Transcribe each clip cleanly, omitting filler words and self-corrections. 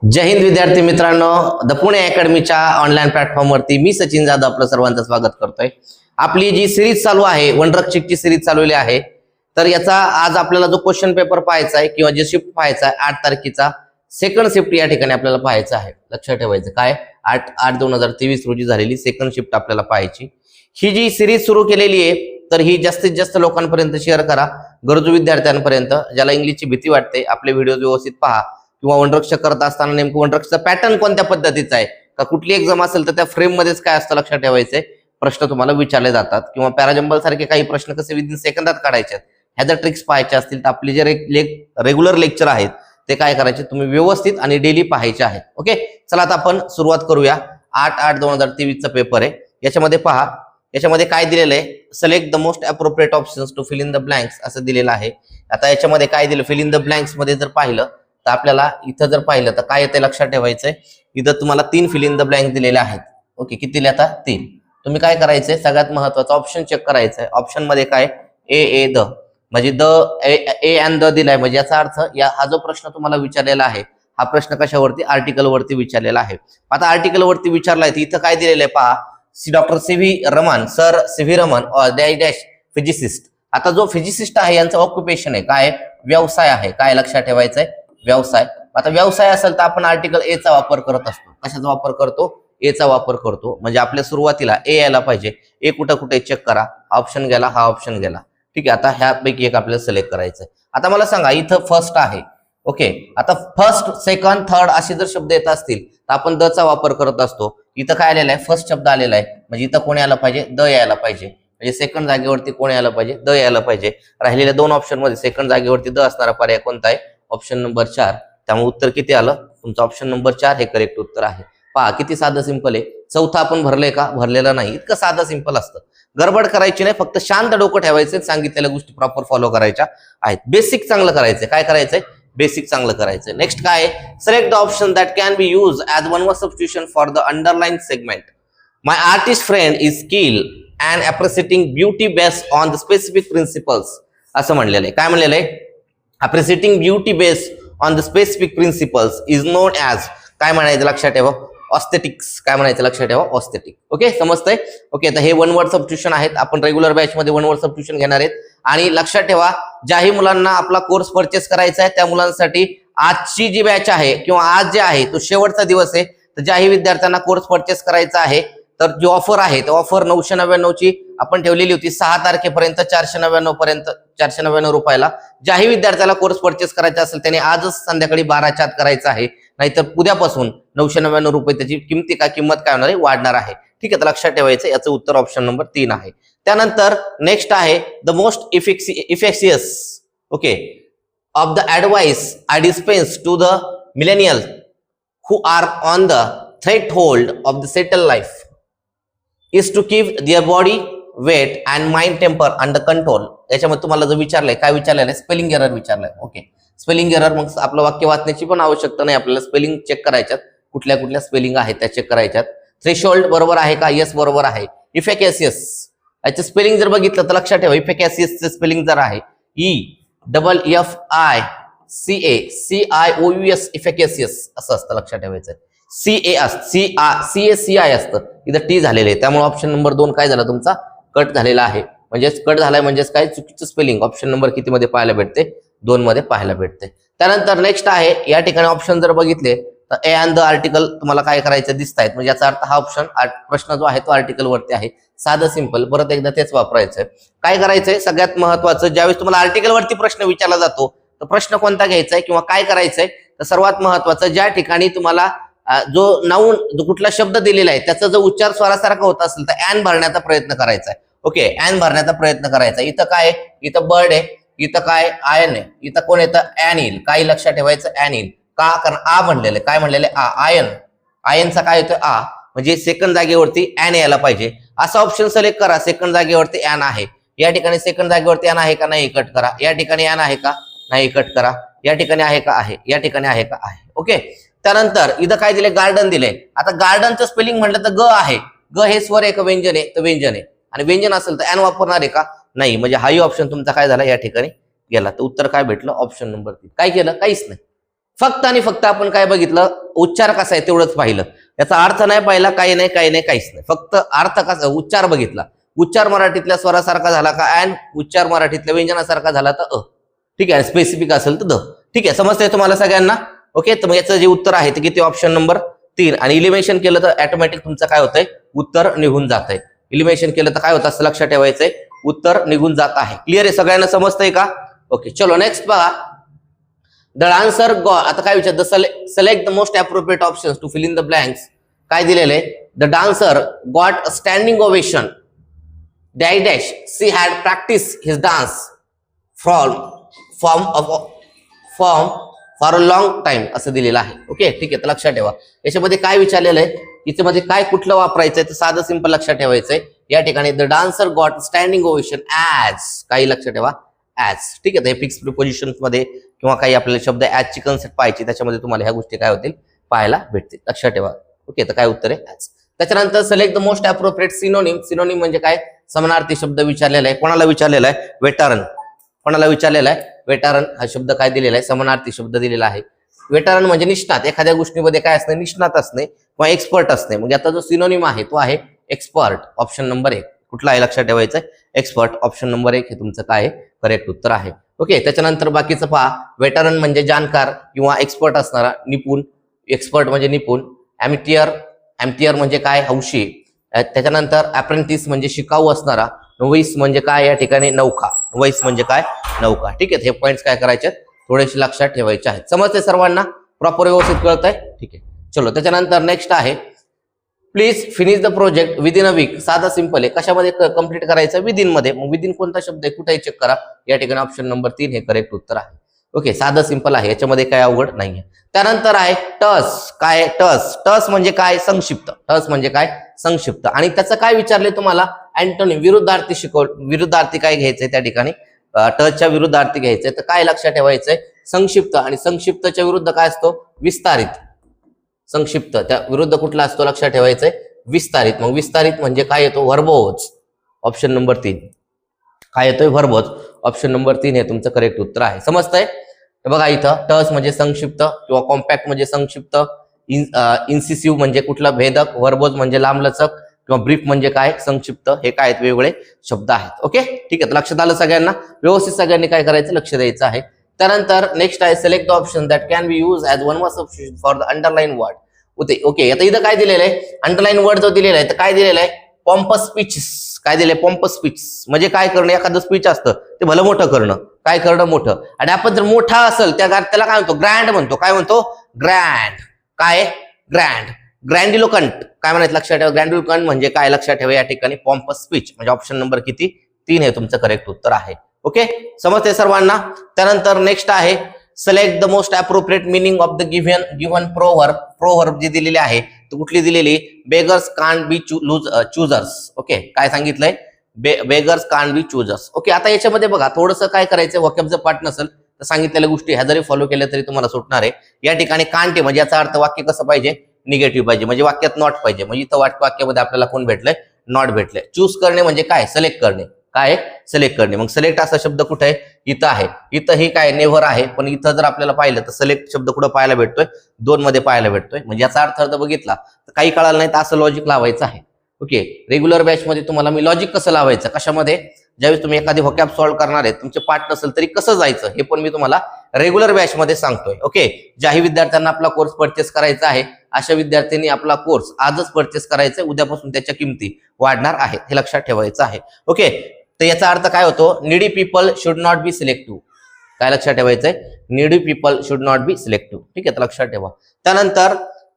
जय हिंद विद्यार्थी मित्रांनो, the Pune अकॅडमीच्या online प्लॅटफॉर्मवरती मी सचिन जाधव आपलं सर्वांचं स्वागत करतोय। आपली जी सिरीज चालू आहे वनरक्षकची सिरीज चालवली आहे, तर याचा आज आपल्याला जो क्वेश्चन पेपर पाहायचा आहे किंवा जे शिफ्ट पाहायचा आहे 8 तारखेचा सेकंड शिफ्ट या ठिकाणी आपल्याला पाहायचा आहे। लक्षात ठेवायचं काय 8/8/2023 रोजी झालेली सेकंड शिफ्ट आपल्याला पाहायची। ही जी सिरीज सुरू केलेली आहे तर ही जास्तीत जास्त लोकांपर्यंत शेअर करा, गरजू विद्यार्थ्यांपर्यंत, ज्याला इंग्लिशची भीती वाटते। आपले व्हिडिओ व्यवस्थित पहा किंवा वनरक्षक करत असताना नेमकं वनरक्षकचा पॅटर्न कोणत्या पद्धतीचा आहे का कुठली एक्झाम असेल तर त्या फ्रेम मध्येच काय असतं लक्षात ठेवायचंय। प्रश्न तुम्हाला विचारले जातात किंवा पॅराजंबल सारखे काही प्रश्न कसे विदिन सेकंदात काढायचे ह्या जर ट्रिक्स पाहायचे असतील तर आपले जे रेग्युलर लेक्चर आहेत ते काय करायचे तुम्ही व्यवस्थित आणि डेली पाहायचे आहेत। ओके, चला आता आपण सुरुवात करूया। 8/8/2023 चा पेपर आहे। याच्यामध्ये पहा, याच्यामध्ये काय दिलेलं आहे, select the most appropriate options to fill in the blanks असं दिलेलं आहे। आता याच्यामध्ये काय दिलं, फिल इन द ब्लँक्स मध्ये जर पाहिलं तर आपल्याला इथं जर पाहिलं तर काय येते लक्षात ठेवायचंय। इथं तुम्हाला 3 फिल इन द ब्लँक दिलेले आहेत। ओके, किती दिले आता 3। तुम्ही काय करायचंय, सगळ्यात महत्वाचा ऑप्शन चेक करायचंय। ऑप्शन मध्ये काय ए द म्हणजे द ए अँड द दिलाय, म्हणजे याचा अर्थ हा जो प्रश्न तुम्हाला विचारलेला आहे हा प्रश्न कशावरती, आर्टिकल वरती विचारलेला आहे। आता आर्टिकल वरती विचारलाय तर इथं काय दिलेलं आहे पहा, doctor CV Raman, sir CV Raman dash physicist. आता जो फिजिसिस्ट आहे यांचं ऑक्युपेशन आहे काय, व्यवसाय आहे। काय लक्षात ठेवायचंय, व्यवसाय। आता व्यवसाय असेल तर आपण आर्टिकल ए चा वापर करत असतो। कशाचा वापर करतो, ए चा वापर करतो। म्हणजे आपल्या सुरुवातीला ए यायला पाहिजे। ए कुठं कुठे चेक करा, ऑप्शन गेला, हा ऑप्शन गेला। ठीक आहे, आता ह्यापैकी एक आपल्याला सिलेक्ट करायचंय। आता मला सांगा इथं फर्स्ट आहे। ओके, आता फर्स्ट सेकंड थर्ड असे जर शब्द येत असतील तर आपण द चा वापर करत असतो। इथं काय आलेला आहे, फर्स्ट शब्द आलेला आहे म्हणजे इथं कोण यायला पाहिजे, द यायला पाहिजे। म्हणजे सेकंड जागेवरती कोण यायला पाहिजे, द यायला पाहिजे। राहिलेल्या 2 ऑप्शन मध्ये सेकंड जागेवरती द असणारा पर्याय कोणता आहे, ऑप्शन नंबर 4। त्यामुळे उत्तर किती आलं तुमचं, ऑप्शन नंबर 4 हे करेक्ट उत्तर आहे। पहा किती साधं सिंपल आहे। चौथा आपण भरले का, भरलेला नाही। इतकं साधं सिंपल असतं, गडबड करायची नाही, फक्त शांत डोकं ठेवायचं, सांगितलेल्या गोष्टी प्रॉपर फॉलो करायच्या आहेत। बेसिक चांगलं करायचंय। काय करायचंय, बेसिक चांगलं करायचंय। नेक्स्ट काय, select the option that can be use as one word substitution for the underline segment. My artist friend is skill and appreciating beauty based on the specific principles असं म्हणलेलं आहे। काय म्हणलेलं आहे, appreciating beauty based on the specific principles is non as, काय म्हणायचं लक्षात ठेवा, ऑस्थेटिक्स। काय म्हणायचं लक्षात ठेवा, ऑस्थेटिक। ओके, समजतंय। ओके, तर हे वन वर्ड सबस्टिट्यूशन आहेत। आपण रेग्युलर बॅच मध्ये वन वर्ड सबस्टिट्यूशन घेणार आहेत। आणि लक्षात ठेवा, ज्याही मुलांना आपला कोर्स परचेस करायचा आहे त्या मुलांसाठी आजची जी बॅच आहे किंवा आज जे आहे तो शेवटचा दिवस आहे। तर ज्याही विद्यार्थ्यांना कोर्स परचेस करायचा आहे तर जी ऑफर आहे ती ऑफर 999 ची आपण ठेवलेली होती, 6 तारखेपर्यंत 499 पर्यंत, 499 रुपयाला। ज्याही विद्यार्थ्याला कोर्स परचेस करायचा असेल त्याने आजच संध्याकाळी 12च्या आत करायचं आहे, नाहीतर उद्यापासून 999 रुपये त्याची किंमत काय होणार आहे, वाढणार आहे। ठीक आहे, तर लक्षात ठेवायचं, याचं उत्तर ऑप्शन नंबर 3 आहे। त्यानंतर नेक्स्ट आहे the most efficacious okay of the advice I dispense to the millennial who are on the threshold of the settled life is to keep their body weight and mind temper under control। याच्यामध्ये तुम्हाला जर विचारलंय, काय विचारलेलं आहे, spelling error विचारलंय। Okay, spelling error, मग आपलं वाक्य वाचण्याची पण आवश्यकता नाही, आपल्याला स्पेलिंग चेक करायच्यात, कुठल्या कुठल्या स्पेलिंग आहेत त्या चेक करायच्यात। थ्रेशोल्ड बरोबर आहे का, येस बरोबर आहे। इफेकॅसियस याचं स्पेलिंग जर बघितलं तर लक्षात ठेवा, इफेकॅसियसचं स्पेलिंग जर आहे EFFICACIOUS, इफेकॅसियस असं असतं, लक्षात ठेवायचं। CACI असतं, इथं टी झालेलं आहे, त्यामुळे ऑप्शन नंबर 2 काय झाला तुमचा, कट झालेला आहे। म्हणजेच कट झालाय म्हणजेच काय, चुकीचं स्पेलिंग ऑप्शन नंबर किती मध्ये पाहायला भेटते, 2 मध्ये पाहायला भेटते। त्यानंतर नेक्स्ट आहे, या ठिकाणी ऑप्शन जर बघितले तर ए अँड द आर्टिकल तुम्हाला काय करायचं दिसत आहेत, म्हणजे याचा अर्थ हा ऑप्शन प्रश्न जो आहे तो आर्टिकल वरती आहे। साधं सिंपल, परत एकदा तेच वापरायचंय। काय करायचंय, सगळ्यात महत्वाचं, ज्यावेळेस तुम्हाला आर्टिकल वरती प्रश्न विचारला जातो तर प्रश्न कोणता घ्यायचा आहे किंवा काय करायचंय, तर सर्वात महत्वाचं ज्या ठिकाणी तुम्हाला जो नाऊन जो कुठला शब्द दिलेला आहे त्याचा जर उच्चार स्वरासारखा होत असेल तर ऍन भरण्याचा प्रयत्न करायचा आहे। ओके, ऍन भरण्याचा प्रयत्न करायचा। इथं काय, इथं बर्ड आहे, इथं काय आयन आहे, इथं कोण येतं, ऍन येईल। काही लक्षात ठेवायचं, ऍन येईल का, कारण आ म्हणलेलं, काय म्हणलेलं आयन, आयनचा काय होतं आ, म्हणजे सेकंड जागेवरती ऍन यायला पाहिजे। असा ऑप्शन सिलेक्ट करा, सेकंड जागेवरती ऍन आहे, या ठिकाणी सेकंड जागेवरती ऍन आहे का, नाही, कट करा। या ठिकाणी ऍन आहे का, नाही, कट करा। या ठिकाणी आहे का, आहे। या ठिकाणी आहे का, आहे। ओके, त्यानंतर इथं काय दिले, गार्डन दिले। आता गार्डनचं स्पेलिंग म्हटलं तर ग आहे, ग हे स्वर आहे का व्यंजन आहे, तर व्यंजन आहे, आणि व्यंजन असेल तर ऍन वापरणार आहे का, नाही, म्हणजे हाही ऑप्शन तुमचा काय झाला या ठिकाणी गेला। तर उत्तर काय भेटलं, ऑप्शन नंबर 3। काय केलं, काहीच नाही, फक्त आणि फक्त आपण काय बघितलं, उच्चार कसा आहे तेवढंच पाहिलं, याचा अर्थ नाही पाहिला, काही नाही काहीच नाही, फक्त अर्थ कसा, उच्चार बघितला. उच्चार मराठीतल्या स्वरासारखा झाला का ॲन, उच्चार मराठीतल्या व्यंजनासारखा झाला तर अ. ठीक आहे, स्पेसिफिक असेल तर द. ठीक आहे, समजतंय तुम्हाला सगळ्यांना? ओके, तर मग याचं जे उत्तर आहे ते किती, ऑप्शन नंबर 3. आणि इलिमिनेशन केलं तर ऑटोमॅटिक तुमचं काय होतंय, उत्तर निघून जात आहे. इलिमिनेशन केलं तर काय होतं असं लक्षात ठेवायचंय, उत्तर निघून जात आहे. क्लिअर आहे, सगळ्यांना समजतंय का? ओके, चलो नेक्स्ट बघा. द आन्सर गॉट, आता काय विचारतं, select the most appropriate options to fill in the blanks. काय दिलेलं आहे, the dancer got a standing ovation dash dash, she had practice his dance form for a long time असं दिलेलं आहे. Okay, ठीक आहे, तर लक्षात ठेवा याच्यामध्ये काय विचारलेलं आहे, याच्यामध्ये काय कुठलं वापरायचंय, तर साधं सिंपल लक्षात ठेवायचंय. या ठिकाणी the dancer got standing ovation as, काही लक्षात ठेवा ॲज. ठीक आहे, तर हे फिक्स प्रिपोजिशन मध्ये किंवा काही आपल्याला शब्द ॲजची कन्सेप्ट पाहायची, त्याच्यामध्ये तुम्हाला ह्या गोष्टी काय होतील, पाहायला भेटतील. लक्षात ठेवा. ओके, तर काय उत्तर आहे ॲज. त्याच्यानंतर select the most appropriate synonym. Synonym म्हणजे काय, समानार्थी शब्द विचारलेला आहे. कोणाला विचारलेला आहे, वेटरन. कोणाला विचारलेला आहे, वेटरन. हा शब्द काय दिलेला आहे, समानार्थी शब्द दिलेला आहे. वेटरन म्हणजे निष्णात, एखाद्या गोष्टीमध्ये काय असणे, निष्णात असणे किंवा एक्सपर्ट असणे. म्हणजे आता जो सिनोनिम आहे तो आहे एक्सपर्ट, ऑप्शन नंबर 1. कुठला आहे लक्षात ठेवायचं, एक्सपर्ट, ऑप्शन नंबर 1 हे तुमचं काय करेक्ट उत्तर आहे. ओके, त्याच्यानंतर बाकीचं पहा. वेटरन म्हणजे जाणकार किंवा एक्सपर्ट असणारा, निपुण. एक्सपर्ट म्हणजे निपुण. ॲम्पियर म्हणजे काय, हौशी. त्याच्यानंतर अप्रेंटिस म्हणजे शिकाऊ असणारा. नोव्हिस म्हणजे काय, या ठिकाणी नौका. नोव्हिस म्हणजे काय, नौका. ठीक आहे, हे पॉइंट्स काय करायचे, थोडेसे लक्षात ठेवायचे आहेत. समजते सर्वांना, प्रॉपर व्यवस्थित कळतंय? ठीक आहे, चलो त्याच्यानंतर नेक्स्ट आहे, please finish the project within a week. साधा सिंपल आहे, कशामध्ये कंप्लीट करायचं, विदिन मध्ये. मग विदिन कोणता शब्द आहे, कुठेही चेक करा. या ठिकाणी ऑप्शन नंबर 3 हे करेक्ट उत्तर आहे. ओके, साधं सिंपल आहे, याच्यामध्ये काय अवघड नाहीये. त्यानंतर आहे टस. काय टस, टस म्हणजे काय, संक्षिप्त. टस म्हणजे काय, संक्षिप्त. आणि त्याचं काय विचारले तुम्हाला, अँटोनिम, विरुद्धार्थी विरुद्धार्थी काय घ्यायचंय त्या ठिकाणी, टचच्या विरुद्धार्थी घ्यायचंय. तर काय लक्षात ठेवायचंय, संक्षिप्त. आणि संक्षिप्तच्या विरुद्ध काय असतो, विस्तारित. संक्षिप्त त्या विरुद्ध कुठला असतो, लक्षात ठेवायचंय, विस्तारित. मग विस्तारित म्हणजे काय येतो, व्हर्बोज, ऑप्शन नंबर 3. काय येतोय, व्हर्बोज, ऑप्शन नंबर 3 हे तुमचं करेक्ट उत्तर आहे. समजतंय? बघा इथं टस म्हणजे संक्षिप्त किंवा कॉम्पॅक्ट म्हणजे संक्षिप्त. इन्सिसिव्ह म्हणजे कुठला, भेदक. व्हर्बोज म्हणजे लांबलचक किंवा ब्रीफ म्हणजे काय, संक्षिप्त. हे काय आहेत, वेगवेगळे शब्द आहेत. ओके, ठीक आहे, लक्षात आलं सगळ्यांना? व्यवस्थित सगळ्यांनी काय करायचं, लक्ष द्यायचं आहे. त्यानंतर नेक्स्ट आहे, select the option that can be use as one word substitute for the underline word. Okay, आता इथं काय दिलेलं आहे, अंडरलाईन वर्ड जो दिलेला आहे, तर काय दिलेलं आहे, पॉम्पस स्पीच. काय दिलंय, पॉम्पस स्पीच म्हणजे काय करणं, एखादं स्पीच असतं ते भलं मोठं करणं. काय करणं, मोठं. आणि आपण जर मोठा असेल त्याला काय म्हणतो, ग्रँड म्हणतो. काय म्हणतो, ग्रँड. काय, ग्रँड. ग्रँडिलोकंट काय म्हणायचं, लक्षात ठेवा. ग्रँडिलोकंट म्हणजे काय, लक्षात ठेवा. या ठिकाणी पॉम्पस स्पीच म्हणजे ऑप्शन नंबर किती, 3 हे तुमचं करेक्ट उत्तर आहे. ओके, समजते सर्वांना? त्यानंतर नेक्स्ट आहे, select the most appropriate meaning of the given proverb. Proverb जी दिलेली आहे ती कुठली दिलेली, beggars can't be choosers. Okay, काय सांगितलंय, beggars can't be choosers. Okay, आता याच्यामध्ये बघा थोडंसं काय करायचं, वॉकॅब जर पाठ नसेल तर सांगितलेल्या गोष्टी ह्या जरी फॉलो केल्या तरी तुम्हाला सुटणार आहे. या ठिकाणी कांटे म्हणजे याचा अर्थ वाक्य कसं पाहिजे, निगेटिव्ह पाहिजे. म्हणजे वाक्यात नॉट पाहिजे. म्हणजे इथं वाक्यामध्ये आपल्याला कोण भेटलंय, नॉट भेटलंय. चूज करणे म्हणजे काय, सिलेक्ट करणे. काय, सिलेक्ट करणे. मग सिलेक्ट असा शब्द कुठे आहे, इथं आहे. इथं हे काय, नेव्हर आहे. पण इथं जर आपल्याला पाहिलं तर सिलेक्ट शब्द कुठं पाहायला भेटतोय, 2 मध्ये पाहायला भेटतोय. म्हणजे याचा अर्थ बघितला तर काही कळालं नाही तर असं लॉजिक लावायचं आहे. ओके, रेग्युलर बॅच मध्ये तुम्हाला मी लॉजिक कसं लावायचं, कशामध्ये, ज्यावेळेस तुम्ही एखादी व्होकॅब सॉल्व्ह करणार आहे, तुमचे पाठ नसेल तरी कसं जायचं हे पण मी तुम्हाला रेग्युलर बॅच मध्ये सांगतोय. ओके, ज्याही विद्यार्थ्यांना आपला कोर्स परचेस करायचा आहे अशा विद्यार्थ्यांनी आपला कोर्स आजच परचेस करायचा, उद्यापासून त्याच्या किमती वाढणार आहेत, हे लक्षात ठेवायचं आहे. ओके, तर याचा अर्थ काय होतो, needy people should not be selective. काय लक्षात ठेवायचंय, needy people should not be selective. ठीक आहे, तर लक्षात ठेवा. त्यानंतर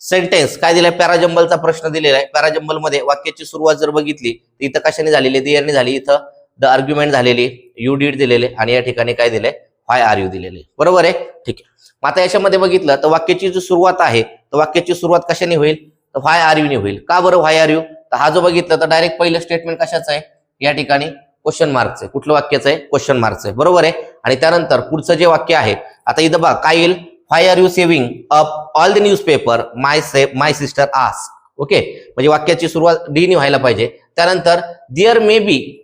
सेंटेन्स काय दिलाय, पॅराजंबलचा प्रश्न दिलेला आहे. पॅराजंबल मध्ये वाक्याची सुरुवात जर बघितली तर इथं कशाने झालेली, देअरने झाली. इथं द आर्ग्युमेंट झालेली, यू डीड दिलेले आणि या ठिकाणी काय दिलंय, व्हाय आर यू दिलेले. बरोबर आहे, ठीक आहे. मग आता याच्यामध्ये बघितलं तर वाक्याची जी सुरुवात आहे तर वाक्याची सुरुवात कशाने होईल, तर व्हाय आर यू ने होईल. का बरं व्हाय आर यू, तर हा जो बघितलं तर डायरेक्ट पहिलं स्टेटमेंट कशाचं आहे, या ठिकाणी क्वेश्चन मार्कचं आहे. कुठलं वाक्याचं आहे, क्वेश्चन मार्कचं आहे. बरोबर आहे. आणि त्यानंतर पुढचं जे वाक्य आहे, आता इथं बघा काय येईल, why are you saving up all the newspaper my sister ask. Okay, म्हणजे वाक्याची सुरुवात डी ने व्हायला पाहिजे. त्यानंतर there may be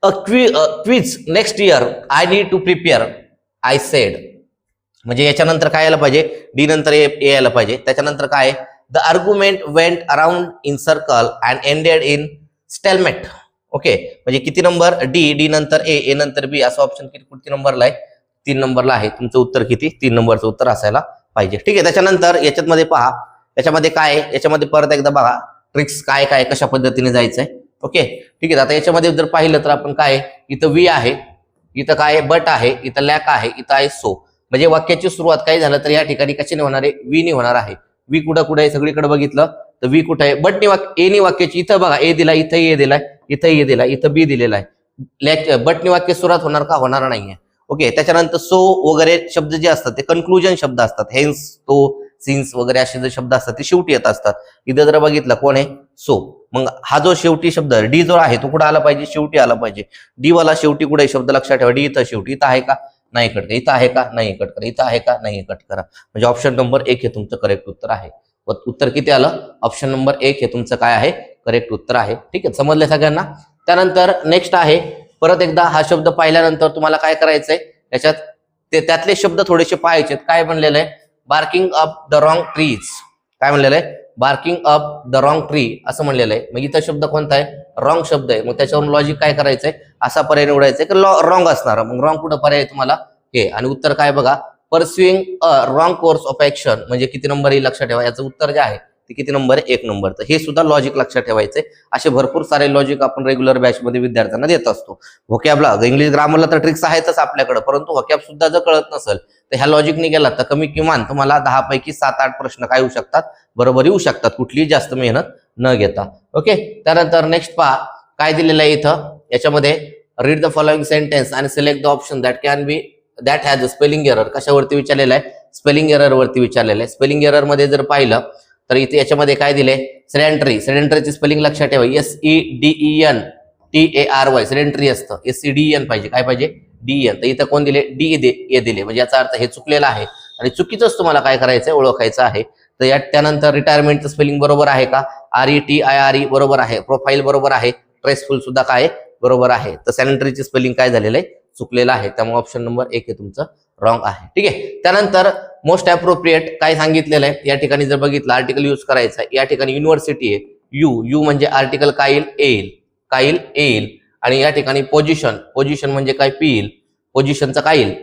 a quiz next year, I need to prepare, I said. म्हणजे याच्यानंतर काय यायला पाहिजे, डी नंतर ए यायला पाहिजे. त्याच्यानंतर काय, the argument went around in circle and ended in stalemate. Okay, म्हणजे किती नंबर, डी नंतर ए नंतर बी, असं ऑप्शन किती नंबरला आहे, 3 नंबरला आहे. तुमचं उत्तर किती, 3 नंबरचं उत्तर असायला पाहिजे. ठीक आहे. त्याच्यानंतर याच्यामध्ये पहा, याच्यामध्ये काय, याच्यामध्ये परत एकदा बघा ट्रिक्स काय काय कशा पद्धतीने जायचंय. ओके, ठीक आहे. आता याच्यामध्ये जर पाहिलं तर आपण काय, इथं वी आहे, इथं काय बट आहे, इथं लॅक आहे, इथं आहे सो. म्हणजे वाक्याची सुरुवात काय झालं तर या ठिकाणी कशाने होणार आहे, वी ने होणार आहे. वी कुठं आहे, सगळीकडे बघितलं तर वी कुठं आहे, बट ए वाक्याची, इथं बघा ए दिला, इथं ए दिलाय, इथं ए दिलाय, इथं बी दिलेला आहे. बटनी वाक्य सुरुवात होणार का, होणार नाहीये. ओके, त्याच्यानंतर सो वगैरे शब्द जे असतात ते कन्क्लुजन शब्द असतात. हेन्स, तो, सिन्स वगैरे असे जे शब्द असतात ते शेवटी येत असतात. इथं जर बघितलं कोण आहे, सो. मग हा जो शेवटी शब्द डी जो आहे तो कुठं आला पाहिजे, शेवटी आला पाहिजे. डी वाला शेवटी कुठे शब्द लक्षात ठेवा, डी इथं शेवटी. इथं आहे का, नाही कट करा. इथं आहे का, नाही कट करा. इथं आहे का, नाही कट करा. म्हणजे ऑप्शन नंबर 1 हे तुमचं करेक्ट उत्तर आहे. उत्तर किती आलं, ऑप्शन नंबर 1 हे तुमचं काय आहे, करेक्ट उत्तर आहे. ठीक आहे, समजलं सगळ्यांना. त्यानंतर नेक्स्ट आहे, परत एकदा हा शब्द पाहिल्यानंतर तुम्हाला काय करायचंय, त्याच्यात त्यातले शब्द थोडेसे पाहायचे. काय म्हणलेलं आहे, barking up the wrong trees. काय म्हणलेलं आहे, barking up the wrong tree असं म्हणलेलं आहे. मग इथं शब्द कोणता आहे, रॉंग शब्द आहे. मग त्याच्यावरून लॉजिक काय करायचंय, असा पर्याय निवडायचा की रॉंग असणार. मग रॉंग कुठं पर्याय तुम्हाला हे, आणि उत्तर काय बघा, pursuing a wrong course of action. म्हणजे किती नंबर हे लक्षात ठेवा, याचं उत्तर जे आहे ते किती नंबर आहे, 1 नंबर. तर हे सुद्धा लॉजिक लक्षात ठेवायचे. असे भरपूर सारे लॉजिक आपण रेग्युलर बॅच मध्ये विद्यार्थ्यांना देत असतो. व्होकॅबला, इंग्लिश ग्रामरला तर ट्रिक्स आहेतच आपल्याकडे, परंतु व्होकॅब सुद्धा जर कळत नसेल तर ह्या लॉजिकने गेला तर कमी किमान तुम्हाला 10 पैकी 7-8 प्रश्न काय येऊ शकतात, बरोबर येऊ शकतात, कुठलीही जास्त मेहनत न घेता. ओके, त्यानंतर नेक्स्ट पहा काय दिलेलं आहे इथं. याच्यामध्ये रीड द फॉलोइंग सेंटेन्स आणि select the option that has a spelling error. कशावरती विचारलेलं आहे, स्पेलिंग एरर वरती विचारलेलं आहे. स्पेलिंग एरर मध्ये जर पाहिलं तर इथे याच्यामध्ये काय दिले, सेडेंटरी. सेडेंटरीची स्पेलिंग लक्षात ठेवा, SEDENTARY. सेडेंटरी असतं, SEDEN पाहिजे, काय पाहिजे, DEN. तर इथं कोण दिले, ए दिले. म्हणजे याचा अर्थ हे चुकलेलं आहे आणि चुकीचंच तुम्हाला काय करायचंय, ओळखायचं आहे. तर या त्यानंतर रिटायरमेंटचं स्पेलिंग बरोबर आहे का, RETIRE बरोबर आहे. प्रोफाईल बरोबर आहे. ट्रेसफुल सुद्धा काय बरोबर आहे. तर सॅनिटरीची स्पेलिंग काय झालेलं आहे, चुकलेलं आहे. त्यामुळे ऑप्शन नंबर 1 हे तुमचं रॉंग आहे. ठीक आहे. त्यानंतर मोस्ट अप्रोप्रिएट काय सांगितलेलं आहे, या ठिकाणी जर बघितलं आर्टिकल यूज करायचा आहे. या ठिकाणी युनिव्हर्सिटी आहे, यू म्हणजे आर्टिकल काय येईल. आणि या ठिकाणी पोझिशन म्हणजे काय, पील. पोझिशनचं काय येईल,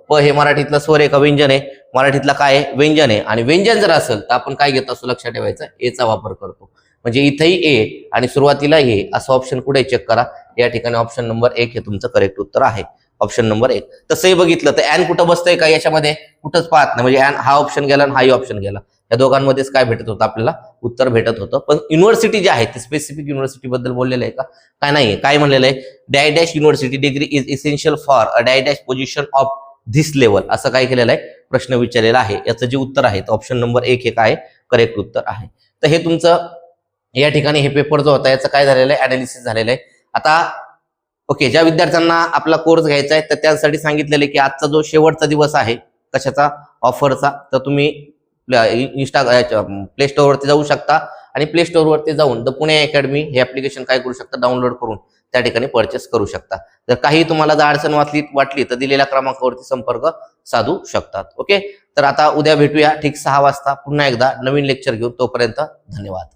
प हे मराठीतलं स्वर आहे का व्यंजन आहे, मराठीतला काय आहे, व्यंजन आहे. आणि व्यंजन जर असेल तर आपण काय घेतो, असं लक्षात ठेवायचं, एचा वापर करतो. म्हणजे इथेही ए आणि सुरुवातीला ए असं ऑप्शन कुठे चेक करा. या ठिकाणी ऑप्शन नंबर 1 हे तुमचं करेक्ट उत्तर आहे. Option number 1. तसंही बघितलं तर ॲन कुठं बसतंय का, याच्यामध्ये कुठंच पाहत नाही. म्हणजे ॲन हा ऑप्शन गेला आणि हाही ऑप्शन गेला. या दोघांमध्येच काय भेटत होतं, आपल्याला उत्तर भेटत होतं. पण युनिव्हर्सिटी जी आहे ते स्पेसिफिक युनिव्हर्सिटी बद्दल बोललेलं आहे का, काय नाही. काय म्हणलेलं आहे, डायडॅश university degree is essential for a डायडॅश पोझिशन ऑफ धिस लेवल. असं काय केलेलं आहे, प्रश्न विचारलेला आहे. याचं जे उत्तर आहे ऑप्शन नंबर 1 हे काय करेक्ट उत्तर आहे. तर हे तुमचं या ठिकाणी हे पेपर जो होता याचं काय झालेलं आहे, अनालिसिस झालेलं आहे. आता ओके, ज्या विद्यार्थ्यांना आपला कोर्स घ्यायचा आहे तर त्यासाठी सांगितलेलं आहे की आजचा जो शेवटचा दिवस आहे कशाचा, ऑफरचा, तर तुम्ही प्ले स्टोअरवरती जाऊ शकता आणि प्ले स्टोअरवरती जाऊन द पुणे अकॅडमी हे ऍप्लिकेशन काय करू शकता, डाउनलोड करून त्या ठिकाणी परचेस करू शकता. जर काही तुम्हाला जर अडचण वाटली तर दिलेल्या क्रमांकावरती संपर्क साधू शकतात. ओके, तर आता उद्या भेटूया ठीक 6 वाजता पुन्हा एकदा नवीन लेक्चर घेऊन. तोपर्यंत धन्यवाद.